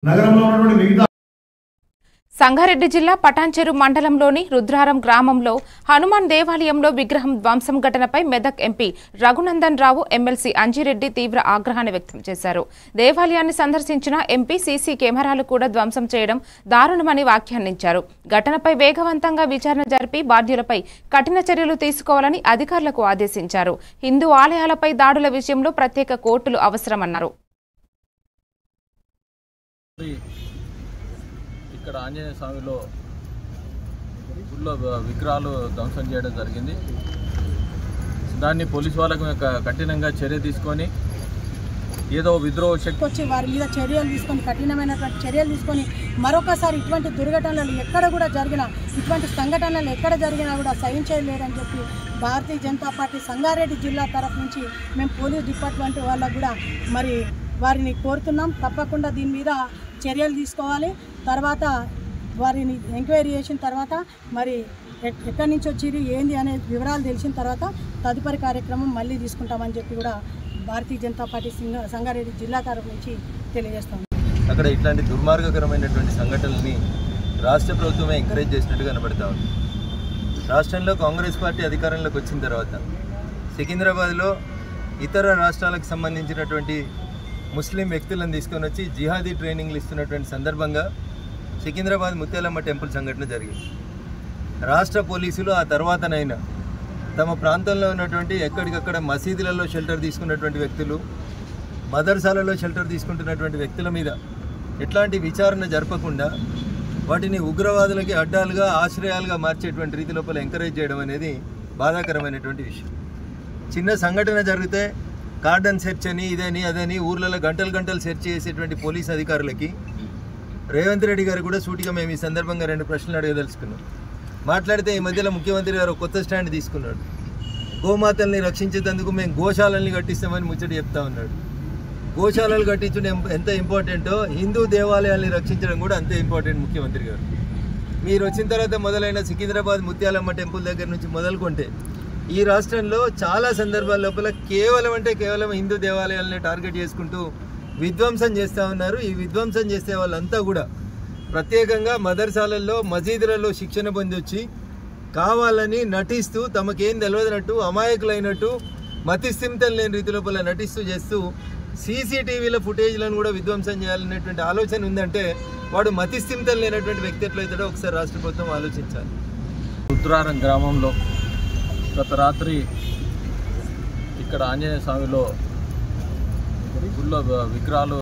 నగరంలో ఉన్నటువంటి మిగతా సంగారెడ్డి జిల్లా పటాన్చెరు మండలంలోని రుద్రారం గ్రామంలో హనుమాన్ దేవాలయంలో విగ్రహం ధ్వంసం ఘటనపై మెదక్ ఎంపీ రఘునందన్ రావు ఎమ్మెల్సీ అంజిరెడ్డి తీవ్ర ఆగ్రహాన్ని వ్యక్తం చేశారు. దేవాలయాన్ని సందర్శించిన ఎంపీ సీసీ కెమెరాలు కూడా ధ్వంసం చేయడం దారుణమని వ్యాఖ్యానించారు. ఘటనపై వేగవంతంగా విచారణ జరిపి బాధ్యులపై కఠిన చర్యలు తీసుకోవాలని అధికారులకు ఆదేశించారు. హిందూ ఆలయాలపై దాడుల విషయంలో ప్రత్యేక కోర్టులు అవసరమన్నారు. ఇక్కడ ఆంజనేయ స్వామిలో గుళ్ళో విగ్రహాలు ధ్వంసం చేయడం జరిగింది. దాన్ని పోలీసు వాళ్ళకు కఠినంగా చర్య తీసుకొని ఏదో విద్రోహ శక్తి వచ్చి వారి మీద చర్యలు తీసుకొని కఠినమైనటువంటి చర్యలు తీసుకొని మరొకసారి ఇటువంటి దుర్ఘటనలు ఎక్కడ కూడా జరిగినా ఇటువంటి సంఘటనలు ఎక్కడ జరిగినా కూడా సహించలేరని చెప్పి భారతీయ జనతా పార్టీ సంగారెడ్డి జిల్లా తరఫు నుంచి మేము పోలీస్ డిపార్ట్మెంట్ వాళ్ళకు కూడా మరి వారిని కోరుతున్నాం. తప్పకుండా దీని మీద చర్యలు తీసుకోవాలి. తర్వాత వారిని ఎంక్వైరీ చేసిన తర్వాత మరి ఎక్కడి నుంచి వచ్చింది ఏంది అనే వివరాలు తెలిసిన తర్వాత తదుపరి కార్యక్రమం మళ్ళీ తీసుకుంటామని చెప్పి కూడా భారతీయ జనతా పార్టీ సంగారెడ్డి జిల్లా తరఫు నుంచి తెలియజేస్తాం. అక్కడ ఇట్లాంటి దుర్మార్గకరమైనటువంటి సంఘటనల్ని రాష్ట్ర ప్రభుత్వమే ఎంకరేజ్ చేసినట్టు కనబడతా ఉంది. రాష్ట్రంలో కాంగ్రెస్ పార్టీ అధికారంలోకి వచ్చిన తర్వాత సికింద్రాబాద్లో ఇతర రాష్ట్రాలకు సంబంధించినటువంటి ముస్లిం వ్యక్తులను తీసుకొని వచ్చి జిహాదీ ట్రైనింగ్లు ఇస్తున్నటువంటి సందర్భంగా సికింద్రాబాద్ ముత్యాలమ్మ టెంపుల్ సంఘటన జరిగింది. రాష్ట్ర పోలీసులు ఆ తర్వాతనైనా తమ ప్రాంతంలో ఉన్నటువంటి ఎక్కడికక్కడ మసీదులలో షెల్టర్ తీసుకున్నటువంటి వ్యక్తులు, మదర్సాలలో షెల్టర్ తీసుకుంటున్నటువంటి వ్యక్తుల మీద ఎట్లాంటి విచారణ జరపకుండా వాటిని ఉగ్రవాదులకి అడ్డాలుగా ఆశ్రయాలుగా మార్చేటువంటి రీతి లోపల ఎంకరేజ్ చేయడం అనేది బాధాకరమైనటువంటి విషయం. చిన్న సంఘటన జరిగితే కార్డన్ సెర్చ్ అని ఇదని అదని ఊర్లలో గంటలు సెర్చ్ చేసేటువంటి పోలీస్ అధికారులకి రేవంత్ రెడ్డి గారు కూడా సూటిగా మేము ఈ సందర్భంగా 2 ప్రశ్నలు అడగదలుచుకున్నాం. మాట్లాడితే ఈ మధ్యలో ముఖ్యమంత్రి గారు కొత్త స్టాండ్ తీసుకున్నాడు. గోమాతల్ని రక్షించేందుకు మేము గోశాలల్ని కట్టిస్తామని ముచ్చట చెప్తా ఉన్నాడు. గోశాలలు కట్టించడం ఎంత ఇంపార్టెంటో హిందూ దేవాలయాల్ని రక్షించడం కూడా అంతే ఇంపార్టెంట్. ముఖ్యమంత్రి గారు మీరు వచ్చిన తర్వాత మొదలైన సికింద్రాబాద్ ముత్యాలమ్మ టెంపుల్ దగ్గర నుంచి మొదలుకుంటే ఈ రాష్ట్రంలో చాలా సందర్భాల లోపల కేవలం హిందూ దేవాలయాలని టార్గెట్ చేసుకుంటూ విధ్వంసం చేస్తూ ఉన్నారు. ఈ విధ్వంసం చేసే వాళ్ళంతా కూడా ప్రత్యేకంగా మదర్సాలలో మసీదులలో శిక్షణ పొంది వచ్చి కావాలని నటిస్తూ తమకేం తెలియదన్నట్టు అమాయకులైనట్టు మతిస్థిమితం లేని రీతి లోపల నటిస్తూ చేస్తూ సీసీటీవీల ఫుటేజ్లను కూడా విధ్వంసం చేయాలనేటువంటి ఆలోచన ఉందంటే వాడు మతిస్థిమితం లేనటువంటి వ్యక్తి ఎట్లయితాడో ఒకసారి రాష్ట్ర ప్రభుత్వం ఆలోచించాలి. రుద్రారం గ్రామంలో గత రాత్రి ఇక్కడ ఆంజనేయ స్వామిలో గుళ్ళో విగ్రహాలు